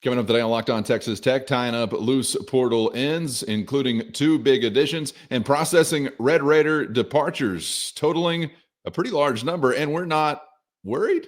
Coming up today on Locked On Texas Tech, tying up loose portal ends, including two big additions, and processing Red Raider departures, totaling a pretty large number, and we're not worried.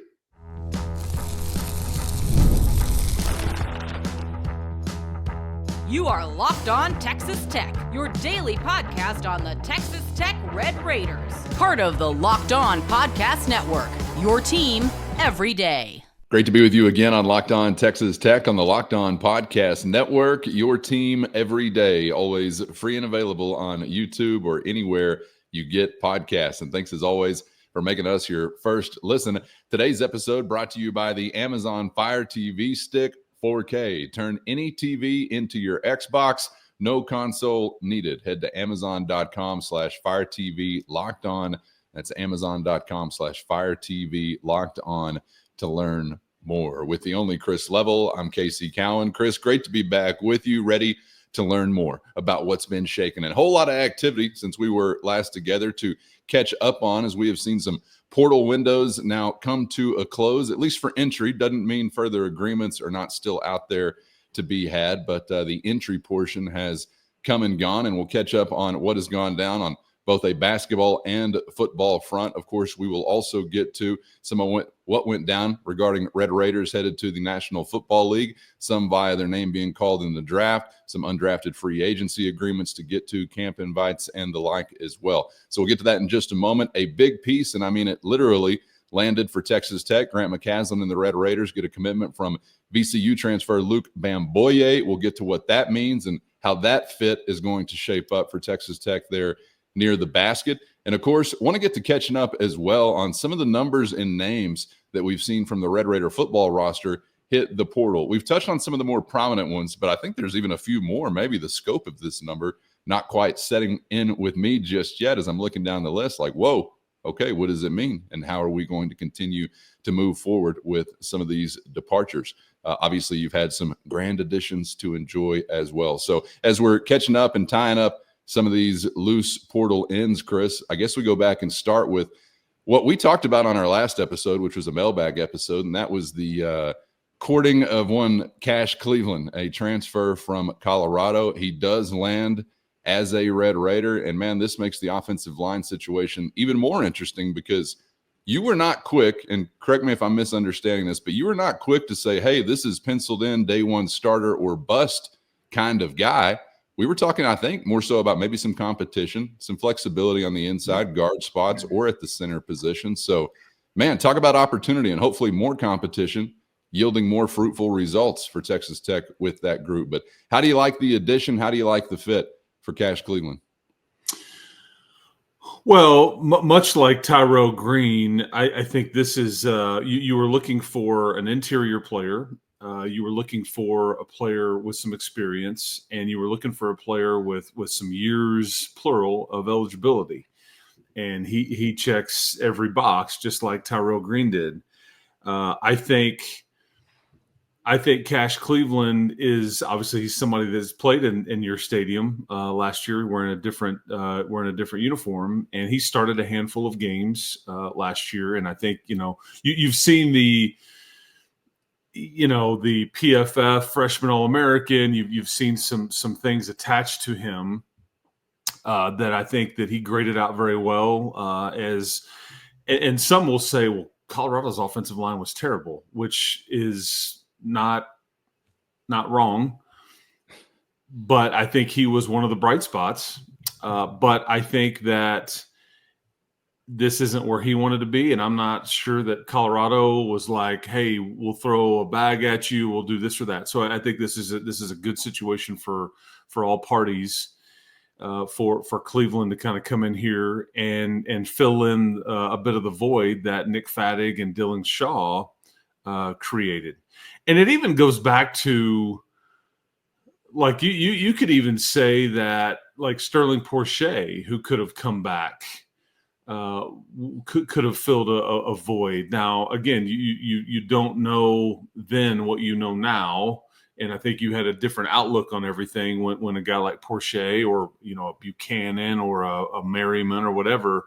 You are Locked On Texas Tech, your daily podcast on the Texas Tech Red Raiders. Part of the Locked On Podcast Network, your team every day. Great to be with you again on Locked On Texas Tech on the Locked On Podcast Network, your team every day, always free and available on YouTube or anywhere you get podcasts. And thanks as always for making us your first listen. Today's episode brought to you by the Amazon Fire TV Stick 4K. Turn any TV into your Xbox. No console needed. Head to Amazon.com/Fire TV Locked On. That's Amazon.com/Fire TV Locked On to learn more. With the only Chris Level, I'm Casey Cowan. Chris, great to be back with you, ready to learn more about what's been shaken. And a whole lot of activity since we were last together to catch up on, as we have seen some portal windows now come to a close, at least for entry. Doesn't mean further agreements are not still out there to be had, but the entry portion has come and gone, and we'll catch up on what has gone down on both a basketball and football front. Of course, we will also get to some of what went down regarding Red Raiders headed to the National Football League, some via their name being called in the draft, some undrafted free agency agreements to get to, camp invites, and the like as well. So we'll get to that in just a moment. A big piece, and I mean it literally, landed for Texas Tech. Grant McCasland and the Red Raiders get a commitment from VCU transfer Luke Bamgboye. We'll get to what that means and how that fit is going to shape up for Texas Tech there near the basket. And of course, want to get to catching up as well on some of the numbers and names that we've seen from the Red Raider football roster hit the portal. We've touched on some of the more prominent ones, but I think there's even a few more. Maybe the scope of this number not quite setting in with me just yet as I'm looking down the list like, whoa, okay, what does it mean? And how are we going to continue to move forward with some of these departures? Obviously, you've had some grand additions to enjoy as well. So as we're catching up and tying up some of these loose portal ends, Chris, I guess we go back and start with what we talked about on our last episode, which was a mailbag episode, and that was the courting of one Cash Cleveland, a transfer from Colorado. He does land as a Red Raider, and man, this makes the offensive line situation even more interesting because you were not quick, and correct me if I'm misunderstanding this, but you were not quick to say, hey, this is penciled in day one starter or bust kind of guy. We were talking, I think, more so about maybe some competition, some flexibility on the inside guard spots or at the center position. So, man, talk about opportunity and hopefully more competition yielding more fruitful results for Texas Tech with that group. But how do you like the addition? How do you like the fit for Cash Cleveland? Well, much like Tyrell Green, I think this is you were looking for an interior player. You were looking for a player with some experience, and you were looking for a player with some years, plural, of eligibility. And he checks every box, just like Tyrell Green did. I think Cash Cleveland is obviously he's somebody that's played in your stadium last year, wearing a different uniform, and he started a handful of games last year. And I think you've seen the PFF freshman All-American. You've seen some things attached to him that I think that he graded out very well. And some will say, well, Colorado's offensive line was terrible, which is not wrong. But I think he was one of the bright spots. But I think that this isn't where he wanted to be, and I'm not sure that Colorado was like, hey, we'll throw a bag at you, we'll do this or that. So I think this is a good situation for all parties, for Cleveland to kind of come in here and fill in a bit of the void that Nick Fattig and Dylan Shaw created. And it even goes back to, like, you could even say that, like, Sterling Porsche, who could have come back, could have filled a void. Now, again, you don't know then what you know now, and I think you had a different outlook on everything when a guy like Porsche or a Buchanan or a Merriman or whatever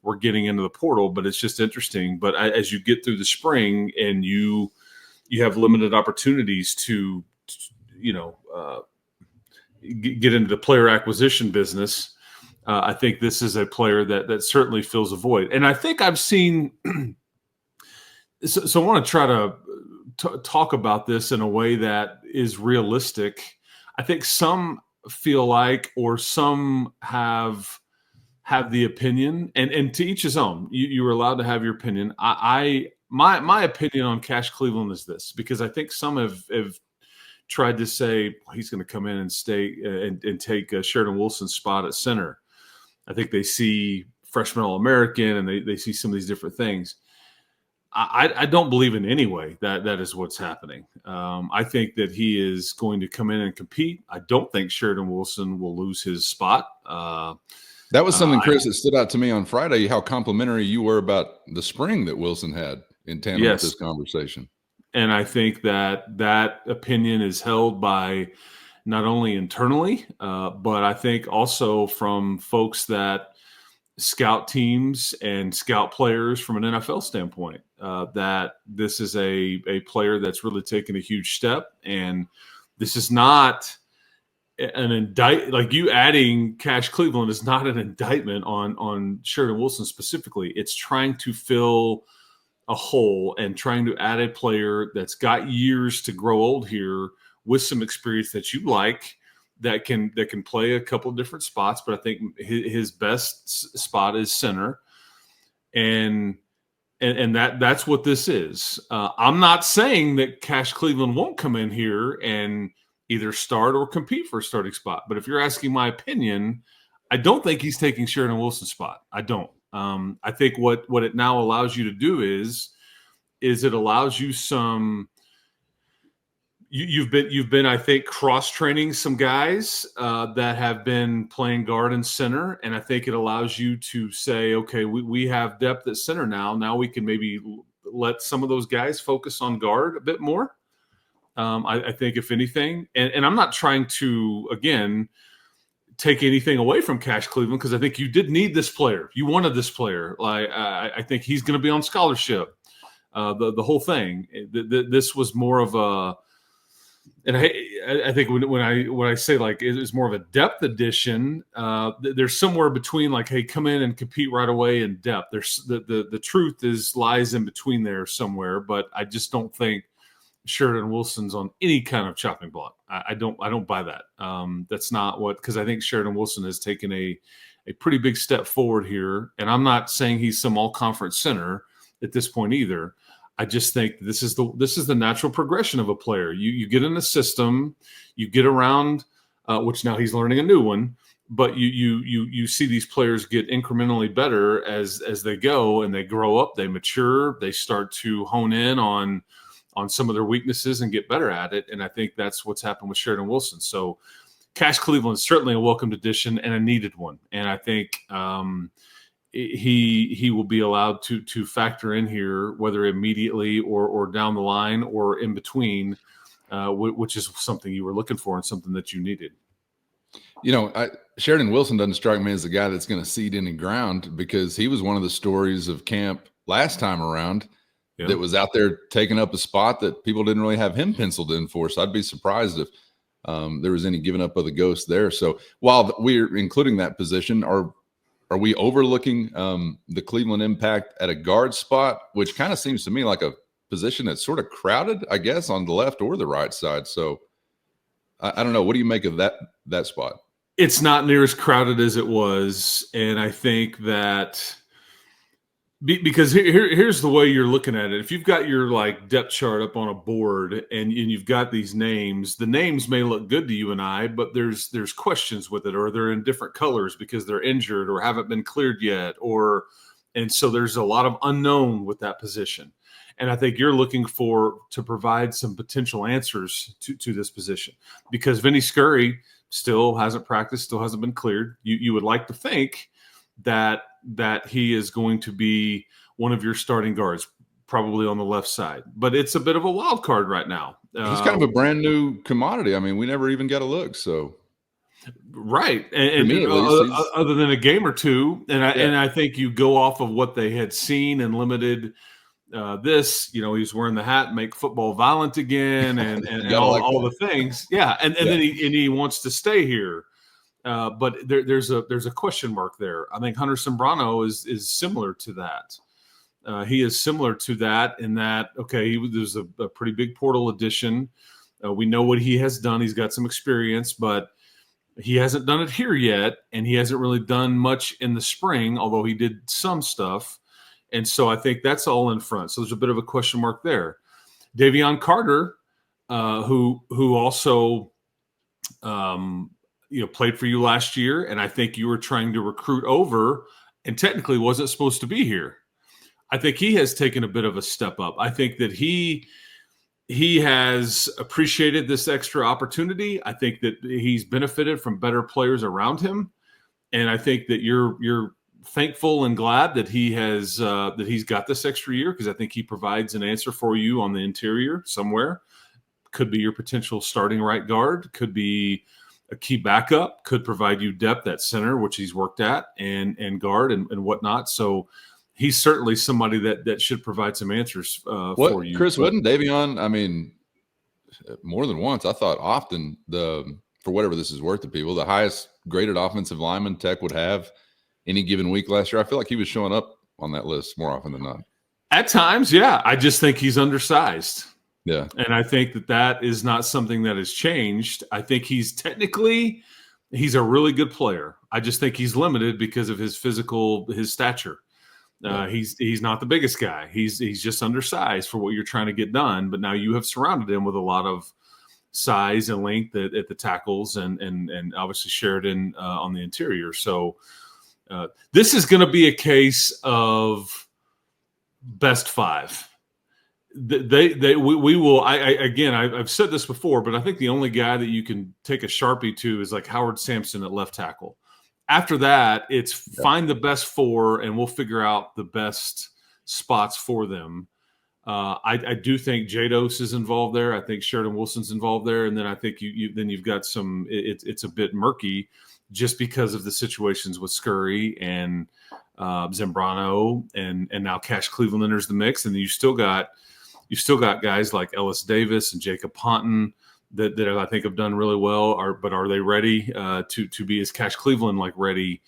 were getting into the portal. But it's just interesting. But as you get through the spring and you you have limited opportunities to get into the player acquisition business. I think this is a player that certainly fills a void. And I think I've seen so I want to try to talk about this in a way that is realistic. I think some feel like, or some have the opinion, and to each his own. You are allowed to have your opinion. My opinion on Cash Cleveland is this, because I think some have tried to say he's going to come in and stay and take Sheridan Wilson's spot at center. I think they see freshman All-American, and they see some of these different things. I don't believe in any way that is what's happening. I think that he is going to come in and compete. I don't think Sheridan Wilson will lose his spot. That was something, Chris, that stood out to me on Friday, how complimentary you were about the spring that Wilson had in tandem with this conversation. And I think that opinion is held by not only internally, but I think also from folks that scout teams and scout players from an NFL standpoint, that this is a player that's really taken a huge step. And this is not an like you adding Cash Cleveland is not an indictment on Sheridan Wilson specifically. It's trying to fill a hole and trying to add a player that's got years to grow old here with some experience that you like, that can play a couple of different spots. But I think his best spot is center, and that's what this is. I'm not saying that Cash Cleveland won't come in here and either start or compete for a starting spot. But if you're asking my opinion, I don't think he's taking Sheridan Wilson's spot. I don't. I think what it now allows you to do is it allows you some. You've been I think cross training some guys that have been playing guard and center, and I think it allows you to say, okay, we have depth at center now. Now we can maybe let some of those guys focus on guard a bit more. I think if anything, and I'm not trying to again take anything away from Cash Cleveland, because I think you did need this player. You wanted this player. Like I think he's going to be on scholarship. The whole thing. This was more of a, and I think when I say like it is more of a depth addition. There's somewhere between like, hey, come in and compete right away in depth. There's the truth lies in between there somewhere. But I just don't think Sheridan Wilson's on any kind of chopping block. I don't buy that. That's not what, because I think Sheridan Wilson has taken a pretty big step forward here. And I'm not saying he's some all-conference center at this point either. I just think this is the natural progression of a player. You get in a system, you get around, which now he's learning a new one. But you see these players get incrementally better as they go, and they grow up, they mature, they start to hone in on some of their weaknesses and get better at it. And I think that's what's happened with Sheridan Wilson. So Cash Cleveland is certainly a welcomed addition and a needed one. And I think he will be allowed to factor in here, whether immediately or down the line or in between, which is something you were looking for and something that you needed. Sheridan Wilson doesn't strike me as the guy that's going to cede any ground, because he was one of the stories of camp last time around. Yeah. That was out there taking up a spot that people didn't really have him penciled in for. So I'd be surprised if there was any giving up of the ghost there. So while we're including that position, are we overlooking the Cleveland impact at a guard spot, which kind of seems to me like a position that's sort of crowded, I guess, on the left or the right side. So I don't know. What do you make of that spot? It's not near as crowded as it was. And I think that because here's the way you're looking at it. If you've got your like depth chart up on a board and you've got these names, the names may look good to you and I, but there's questions with it, or they're in different colors because they're injured or haven't been cleared yet, and so there's a lot of unknown with that position. And I think you're looking to provide some potential answers to this position, because Vinny Scurry still hasn't practiced, still hasn't been cleared. You would like to think that he is going to be one of your starting guards, probably on the left side. But it's a bit of a wild card right now. He's kind of a brand new commodity. I mean, we never even got a look. So, right, and me, other than a game or two, and I think you go off of what they had seen in limited this, he was wearing the hat, make football violent again, and all the things. Yeah, and then he wants to stay here. But there's a question mark there. I think Hunter Sembrano is similar to that. He is similar to that in that, okay, there's a pretty big portal addition. We know what he has done. He's got some experience, but he hasn't done it here yet, and he hasn't really done much in the spring, although he did some stuff. And so I think that's all in front. So there's a bit of a question mark there. Davion Carter, who also played for you last year, and I think you were trying to recruit over and technically wasn't supposed to be here. I think he has taken a bit of a step up. I think that he has appreciated this extra opportunity. I think that he's benefited from better players around him. And I think that you're thankful and glad that he's got this extra year, because I think he provides an answer for you on the interior somewhere. Could be your potential starting right guard, could be a key backup, could provide you depth at center, which he's worked at, and guard and whatnot. So he's certainly somebody that should provide some answers for you. Chris, wasn't Davion, I mean, more than once, I thought often, for whatever this is worth to people, the highest graded offensive lineman Tech would have any given week last year? I feel like he was showing up on that list more often than not. At times, yeah. I just think he's undersized. Yeah. And I think that is not something that has changed. I think he's a really good player. I just think he's limited because of his stature. He's not the biggest guy. He's just undersized for what you're trying to get done. But now you have surrounded him with a lot of size and length at the tackles, and obviously Sheridan on the interior. So this is going to be a case of best five. We will. I've said this before, but I think the only guy that you can take a Sharpie to is like Howard Sampson at left tackle. After that, it's find the best four, and we'll figure out the best spots for them. I do think Jados is involved there. I think Sheridan Wilson's involved there, and then I think you've got some. It's a bit murky just because of the situations with Scurry and Zambrano, and now Cash Cleveland enters the mix, and you've still got guys like Ellis Davis and Jacob Ponton that I think have done really well. But are they ready to be, as Cash Cleveland, like ready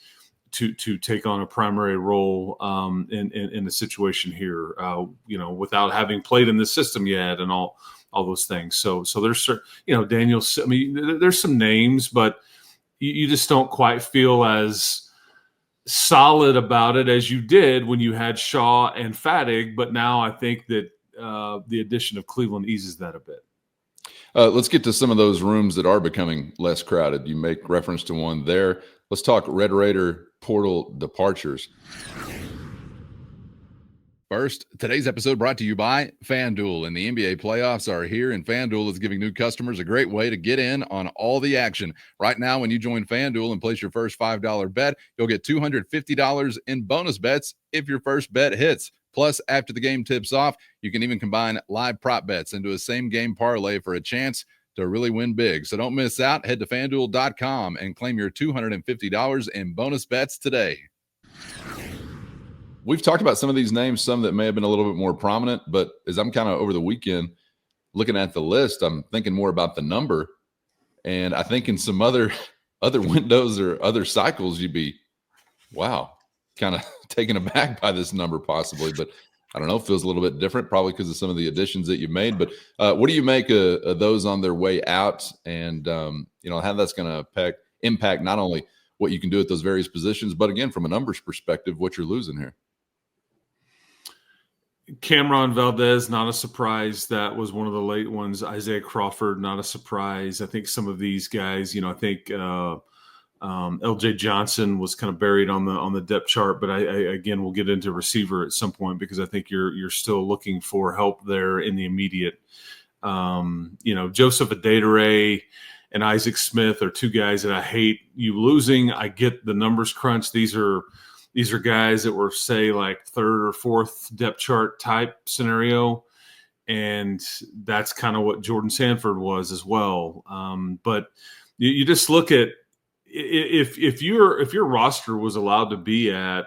to take on a primary role in the situation here, without having played in the system yet and all those things. So there's, Daniel, I mean, there's some names, but you just don't quite feel as solid about it as you did when you had Shaw and Fatig. But now I think that the addition of Cleveland eases that a bit. Let's get to some of those rooms that are becoming less crowded. You make reference to one there. Let's talk Red Raider portal departures. First, today's episode brought to you by FanDuel, and the NBA playoffs are here, and FanDuel is giving new customers a great way to get in on all the action. Right now, when you join FanDuel and place your first $5 bet, you'll get $250 in bonus bets if your first bet hits. Plus, after the game tips off, you can even combine live prop bets into a same-game parlay for a chance to really win big. So don't miss out. Head to FanDuel.com and claim your $250 in bonus bets today. We've talked about some of these names, some that may have been a little bit more prominent, but as I'm kind of over the weekend looking at the list, I'm thinking more about the number. And I think in some other windows or other cycles, you'd be, wow, kind of taken aback by this number possibly. But I don't know, it feels a little bit different, probably because of some of the additions that you've made. But what do you make of those on their way out, and how that's going to impact not only what you can do at those various positions, but again, from a numbers perspective, what you're losing here? Cameron Valdez, not a surprise. That was one of the late ones. Isaiah Crawford, not a surprise. I think some of these guys, I think LJ Johnson was kind of buried on the depth chart, but again, we'll get into receiver at some point because I think you're still looking for help there in the immediate. Joseph Adedire and Isaac Smith are two guys that I hate you losing. I get the numbers crunch. These are guys that were, say, like third or fourth depth chart type scenario. And that's kind of what Jordan Sanford was as well. But you just look at, if your roster was allowed to be at,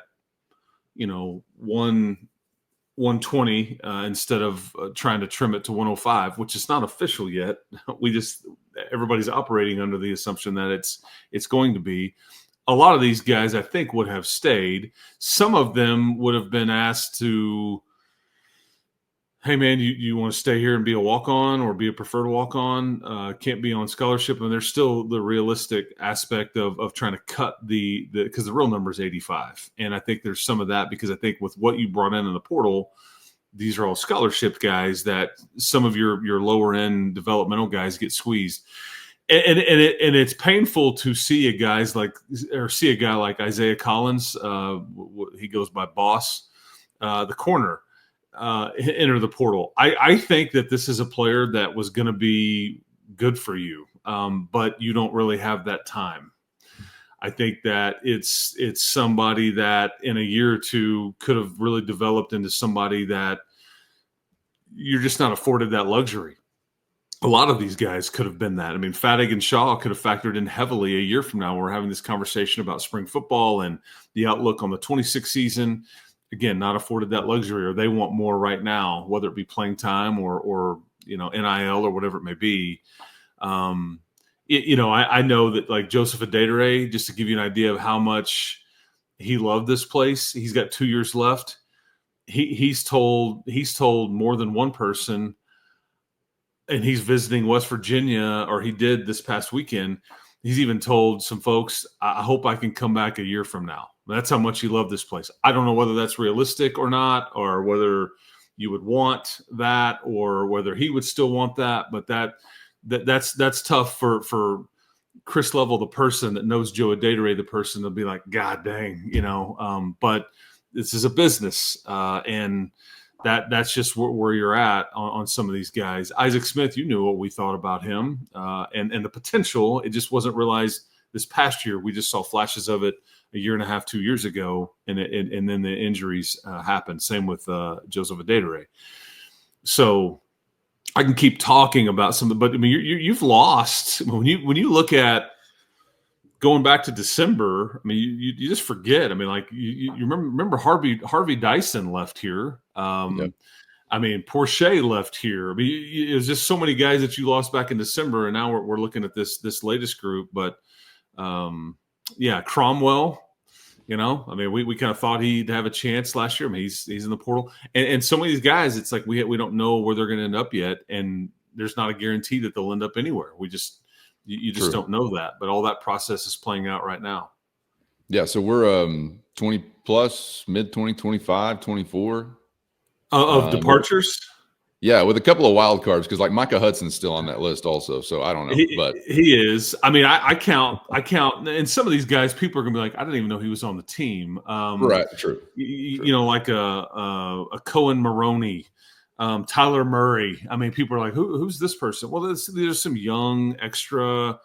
120 instead of trying to trim it to 105, which is not official yet. Everybody's operating under the assumption that it's going to be. A lot of these guys, I think, would have stayed. Some of them would have been asked to, hey, man, you want to stay here and be a walk-on or be a preferred walk-on? Can't be on scholarship. And there's still the realistic aspect of trying to cut because the real number is 85. And I think there's some of that because I think with what you brought in the portal, these are all scholarship guys that some of your lower-end developmental guys get squeezed. And it's painful to see a guy like Isaiah Collins. He goes by Boss, the corner, enter the portal. I think that this is a player that was going to be good for you, but you don't really have that time. I think that it's somebody that in a year or two could have really developed into somebody that you're just not afforded that luxury. A lot of these guys could have been that. I mean, Fatig and Shaw could have factored in heavily a year from now. We're having this conversation about spring football and the outlook on the 26th season. Again, not afforded that luxury, or they want more right now, whether it be playing time or NIL or whatever it may be. I know that like Joseph Adedire, just to give you an idea of how much he loved this place. He's got 2 years left. He's told more than one person. And he's visiting West Virginia, or he did this past weekend. He's even told some folks, I hope I can come back a year from now. That's how much he loved this place. I don't know whether that's realistic or not, or whether you would want that, or whether he would still want that. But that's tough for Chris Level, the person that knows Joe Adedire, the person, to be like, God dang, but this is a business. And that's just where you're at on some of these guys. Isaac Smith, you knew what we thought about him and the potential. It just wasn't realized this past year. We just saw flashes of it a year and a half, 2 years ago, and then the injuries happened. Same with Joseph Adedire. So I can keep talking about some, but I mean, you've lost when you look at going back to December. I mean, you just forget. I mean, like you remember Harvey Dyson left here. Yep. I mean, Porsche left here. I mean, it was just so many guys that you lost back in December, and now we're looking at this latest group. But Cromwell. I mean, we kind of thought he'd have a chance last year. I mean, he's in the portal, and some of these guys, it's like we don't know where they're going to end up yet, and there's not a guarantee that they'll end up anywhere. You just don't know that, but all that process is playing out right now. Yeah, so we're 20 plus, mid 2025, 24 of departures. Yeah, with a couple of wild cards, because like Micah Hudson's still on that list also. So I don't know, but he is. I mean, I count, and some of these guys, people are gonna be like, I didn't even know he was on the team. Right, true. Like a Cohen Maroney, Tyler Murray. I mean, people are like, who's this person? Well, there's some young extra,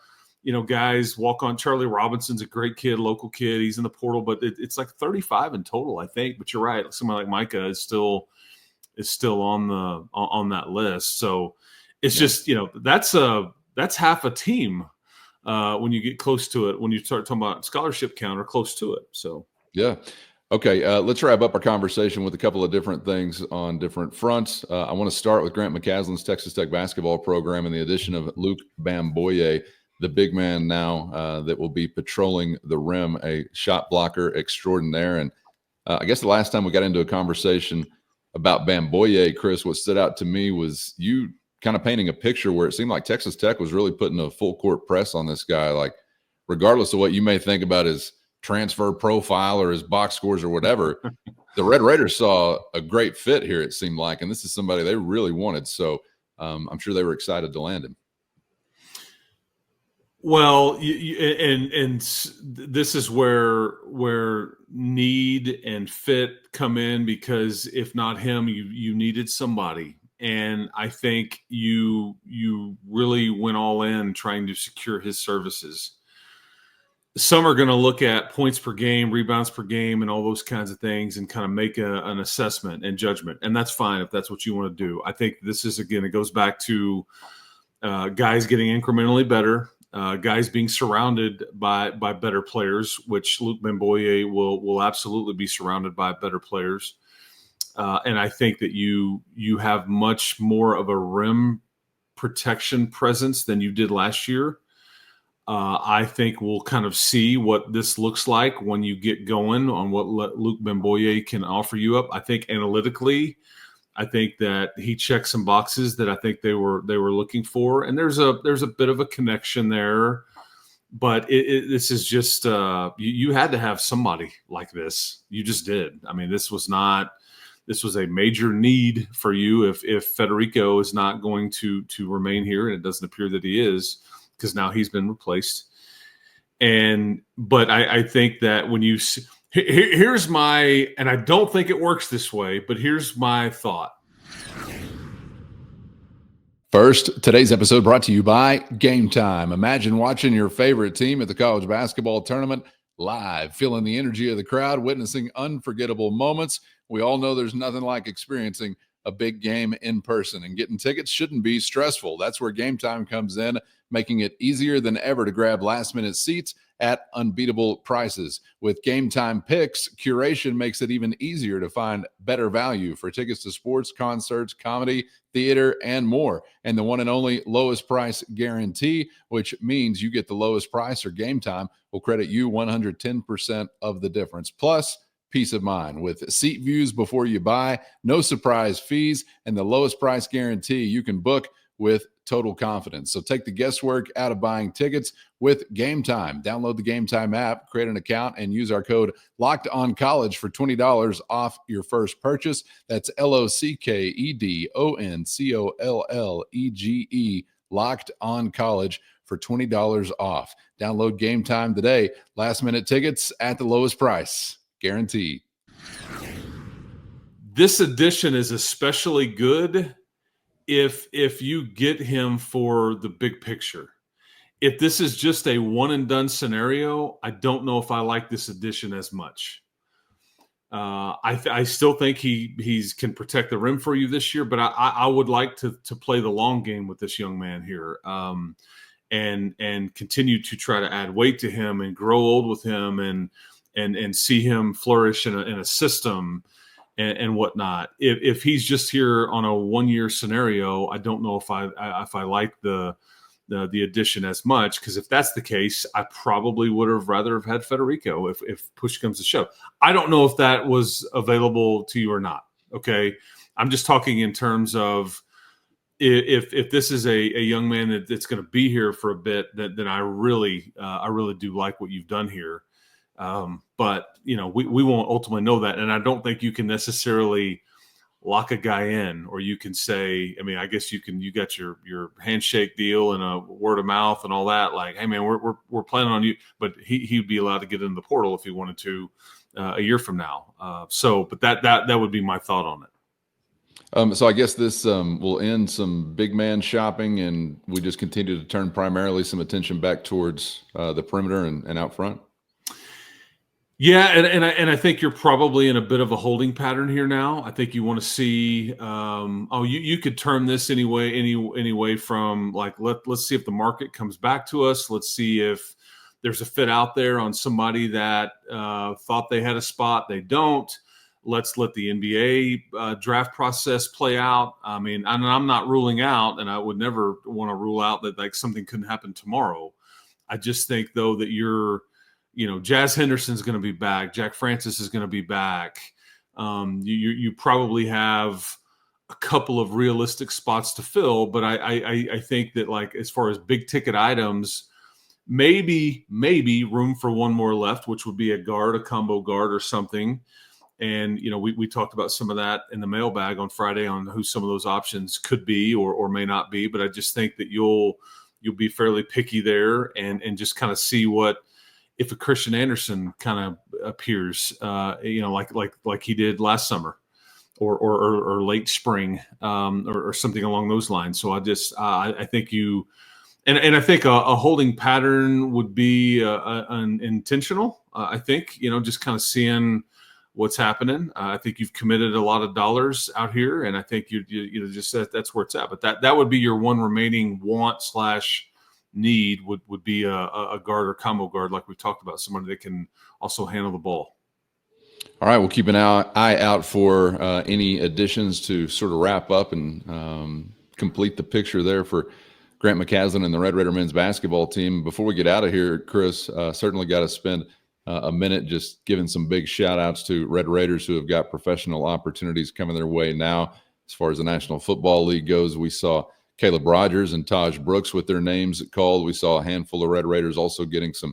guys. Walk on. Charlie Robinson's a great kid, local kid. He's in the portal, but it's like 35 in total, I think. But you're right. Somebody like Micah is still on that list. So it's just, that's half a team when you get close to it, when you start talking about scholarship count or close to it. So, yeah. Okay. Let's wrap up our conversation with a couple of different things on different fronts. I want to start with Grant McCasland's Texas Tech basketball program and the addition of Luke Bamgboye, the big man now that will be patrolling the rim, a shot blocker extraordinaire. And I guess the last time we got into a conversation about Bamgboye, Chris, what stood out to me was you kind of painting a picture where it seemed like Texas Tech was really putting a full court press on this guy. Like, regardless of what you may think about his transfer profile or his box scores or whatever, the Red Raiders saw a great fit here, it seemed like, and this is somebody they really wanted. So I'm sure they were excited to land him. Well, and this is where need and fit come in, because if not him, you needed somebody, and I think you really went all in trying to secure his services. Some are going to look at points per game, rebounds per game, and all those kinds of things, and kind of make an assessment and judgment, and that's fine if that's what you want to do. I think this is, again, it goes back to guys getting incrementally better. Guys being surrounded by better players, which Luke Bamgboye will absolutely be surrounded by better players. and I think that you have much more of a rim protection presence than you did last year. I think we'll kind of see what this looks like when you get going on what Luke Bamgboye can offer you up. I think analytically, I think that he checked some boxes that I think they were looking for, and there's a bit of a connection there. But this is just you had to have somebody like this. You just did. I mean, this was a major need for you if Federico is not going to remain here, and it doesn't appear that he is, because now he's been replaced. But I think that when you here's my, and I don't think it works this way, but here's my thought. First, today's episode brought to you by Game Time. Imagine watching your favorite team at the college basketball tournament live, feeling the energy of the crowd, witnessing unforgettable moments. We all know there's nothing like experiencing a big game in person, and getting tickets shouldn't be stressful. That's where Game Time comes in, making it easier than ever to grab last-minute seats at unbeatable prices. With Game Time Picks, curation makes it even easier to find better value for tickets to sports, concerts, comedy, theater, and more. And the one and only lowest price guarantee, which means you get the lowest price, or Game Time will credit you 110% of the difference. Plus, peace of mind with seat views before you buy, no surprise fees, and the lowest price guarantee. You can book with total confidence. So take the guesswork out of buying tickets with Game Time. Download the Game Time app, create an account, and use our code LOCKEDONCollege for $20 off your first purchase. That's LOCKEDONCOLLEGE, Locked On College, for $20 off. Download Game Time today. Last minute tickets at the lowest price, guaranteed. This edition is especially good if you get him for the big picture. If this is just a one and done scenario, I don't know if I like this addition as much. I still think he can protect the rim for you this year, but I would like to play the long game with this young man here, and continue to try to add weight to him and grow old with him and see him flourish in a system and whatnot. If he's just here on a 1-year scenario, I don't know if I like the addition as much, because if that's the case, I probably would have rather have had Federico if push comes to shove. I don't know if that was available to you or not. Okay, I'm just talking in terms of if this is a young man that's going to be here for a bit, then I really do like what you've done here. But we won't ultimately know that, and I don't think you can necessarily lock a guy in, or you can say, I mean, I guess you got your handshake deal and a word of mouth and all that. Like, hey man, we're planning on you, but he'd be allowed to get in the portal if he wanted to a year from now. But that would be my thought on it. So I guess this will end some big man shopping, and we just continue to turn primarily some attention back towards the perimeter and out front. Yeah, and I think you're probably in a bit of a holding pattern here now. I think you want to see. You could turn this any way from like let's see if the market comes back to us. Let's see if there's a fit out there on somebody that thought they had a spot, they don't. Let's let the NBA draft process play out. I mean, I'm not ruling out, and I would never want to rule out that like something couldn't happen tomorrow. I just think though that Jazz Henderson's going to be back. Jack Francis is going to be back. You probably have a couple of realistic spots to fill, but I think that like as far as big ticket items, maybe room for one more left, which would be a combo guard or something. And we talked about some of that in the mailbag on Friday on who some of those options could be or may not be. But I just think that you'll be fairly picky there and just kind of see what. If a Christian Anderson kind of appears, like he did last summer, or late spring, or something along those lines. So I think and I think a holding pattern would be an intentional. I think just kind of seeing what's happening. I think you've committed a lot of dollars out here, and I think you just that's where it's at. But that would be your one remaining want / need would be a guard or combo guard, like we talked about, somebody that can also handle the ball. All right, we'll keep an eye out for any additions to sort of wrap up and complete the picture there for Grant McCasland and the Red Raider men's basketball team. Before we get out of here, Chris, certainly got to spend a minute just giving some big shout outs to Red Raiders who have got professional opportunities coming their way now. As far as the National Football League goes, we saw Caleb Rogers and Taj Brooks with their names called. We saw a handful of Red Raiders also getting some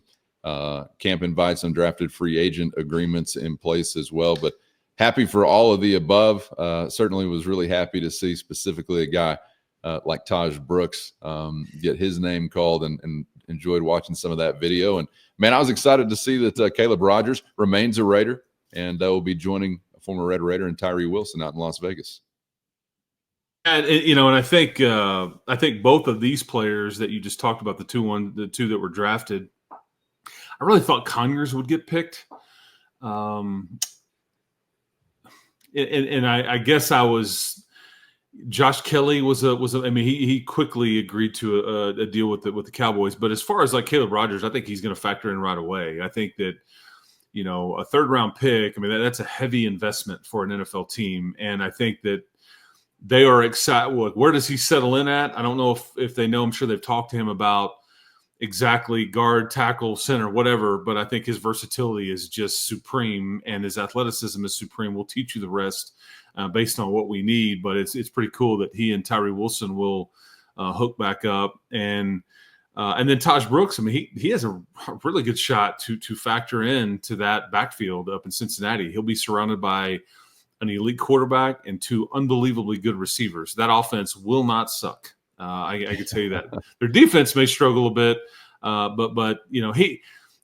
camp invites and drafted free agent agreements in place as well. But happy for all of the above. Certainly was really happy to see specifically a guy like Taj Brooks get his name called and enjoyed watching some of that video. And, man, I was excited to see that Caleb Rogers remains a Raider and will be joining a former Red Raider and Tyree Wilson out in Las Vegas. And I think both of these players that you just talked about, the two that were drafted, I really thought Conyers would get picked. And I guess Josh Kelly he quickly agreed to a deal with the Cowboys. But as far as like Caleb Rogers, I think he's going to factor in right away. I think that, a third round pick, that's a heavy investment for an NFL team. And I think that they are excited. Where does he settle in at? I don't know if they know. I'm sure they've talked to him about exactly guard, tackle, center, whatever. But I think his versatility is just supreme and his athleticism is supreme. We'll teach you the rest based on what we need. But it's pretty cool that he and Tyree Wilson will hook back up. And then Taj Brooks, he has a really good shot to factor into that backfield up in Cincinnati. He'll be surrounded by an elite quarterback and two unbelievably good receivers. That offense will not suck. I can tell you that. Their defense may struggle a bit, but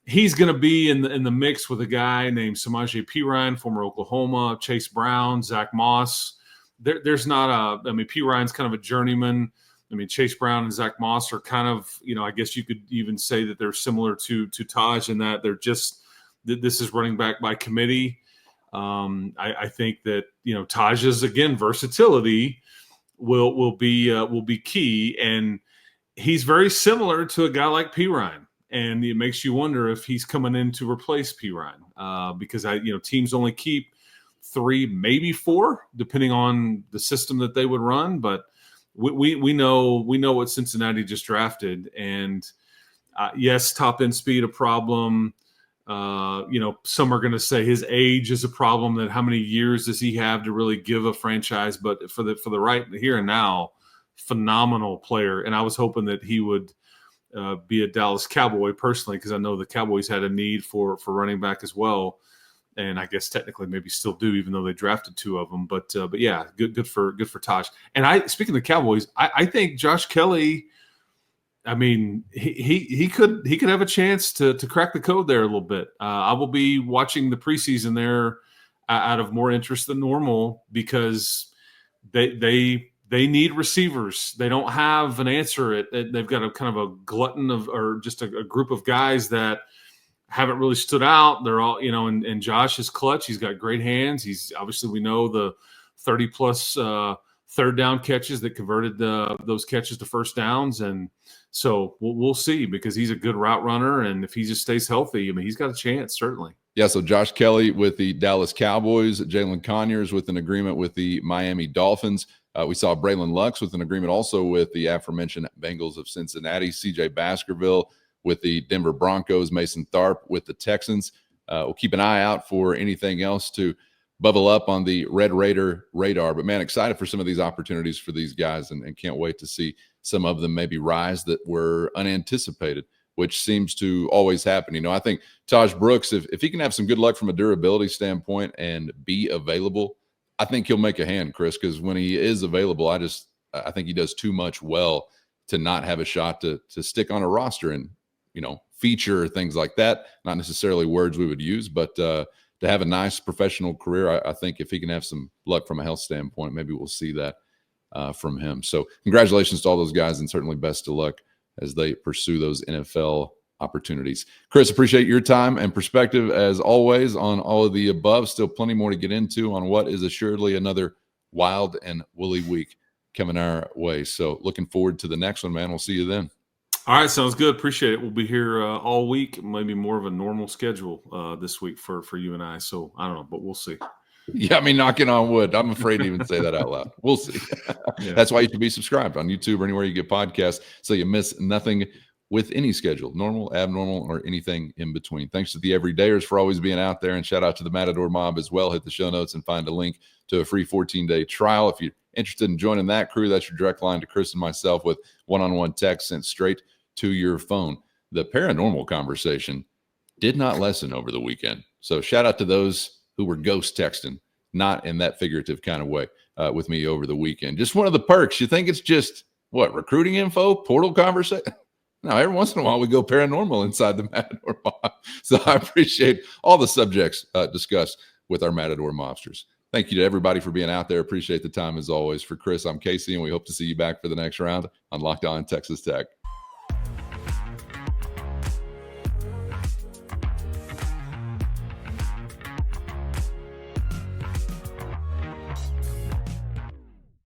he's going to be in the mix with a guy named Samaje Perine, former Oklahoma, Chase Brown, Zach Moss. There's not Perine's kind of a journeyman. Chase Brown and Zach Moss are kind of, I guess you could even say that they're similar to Taj in that they're just this is running back by committee. I think that Taj's again versatility will be key, and he's very similar to a guy like Perine, and it makes you wonder if he's coming in to replace Perine because teams only keep 3, maybe 4, depending on the system that they would run. But we know what Cincinnati just drafted, and yes, top end speed a problem. Some are going to say his age is a problem, that how many years does he have to really give a franchise, but for the right here and now, phenomenal player. And I was hoping that he would be a Dallas Cowboy personally, because I know the Cowboys had a need for running back as well. And I guess technically maybe still do, even though they drafted 2 of them. But yeah, good for Taj. And speaking of the Cowboys, I think Josh Kelly, he could have a chance to crack the code there a little bit. I will be watching the preseason there out of more interest than normal, because they need receivers. They don't have an answer. They've got a kind of a glutton or just a group of guys that haven't really stood out. They're all, and Josh is clutch. He's got great hands. He's obviously, we know the 30+ third down catches that converted those catches to first downs. And so we'll see, because he's a good route runner. And if he just stays healthy, he's got a chance, certainly. Yeah, so Josh Kelly with the Dallas Cowboys, Jalen Conyers with an agreement with the Miami Dolphins. We saw Braylon Lux with an agreement also with the aforementioned Bengals of Cincinnati, CJ Baskerville with the Denver Broncos, Mason Tharp with the Texans. We'll keep an eye out for anything else to bubble up on the Red Raider radar. But, man, excited for some of these opportunities for these guys, and can't wait to see some of them maybe rise that were unanticipated, which seems to always happen. I think Taj Brooks, if he can have some good luck from a durability standpoint and be available, I think he'll make a hand, Chris, because when he is available, I think he does too much well to not have a shot to stick on a roster and, feature things like that. Not necessarily words we would use, but to have a nice professional career, I think if he can have some luck from a health standpoint, maybe we'll see that from him. So congratulations to all those guys, and certainly best of luck as they pursue those NFL opportunities. Chris, appreciate your time and perspective as always on all of the above. Still plenty more to get into on what is assuredly another wild and woolly week coming our way. So looking forward to the next one, man. We'll see you then. All right, sounds good. Appreciate it. We'll be here all week, maybe more of a normal schedule this week for you and I. So I don't know, but we'll see. Yeah, I mean, knocking on wood. I'm afraid to even say that out loud. We'll see. Yeah. That's why you should be subscribed on YouTube or anywhere you get podcasts so you miss nothing with any schedule, normal, abnormal, or anything in between. Thanks to the everydayers for always being out there, and shout out to the Matador Mob as well. Hit the show notes and find a link to a free 14-day trial. If you're interested in joining that crew, that's your direct line to Chris and myself with one-on-one text sent straight to your phone. The paranormal conversation did not lessen over the weekend. So shout out to those who were ghost texting, not in that figurative kind of way, with me over the weekend. Just one of the perks. You think it's just, recruiting info, portal conversation? No, every once in a while we go paranormal inside the Matador Mob. So I appreciate all the subjects discussed with our Matador Mobsters. Thank you to everybody for being out there. Appreciate the time as always. For Chris, I'm Casey, and we hope to see you back for the next round on Locked On Texas Tech.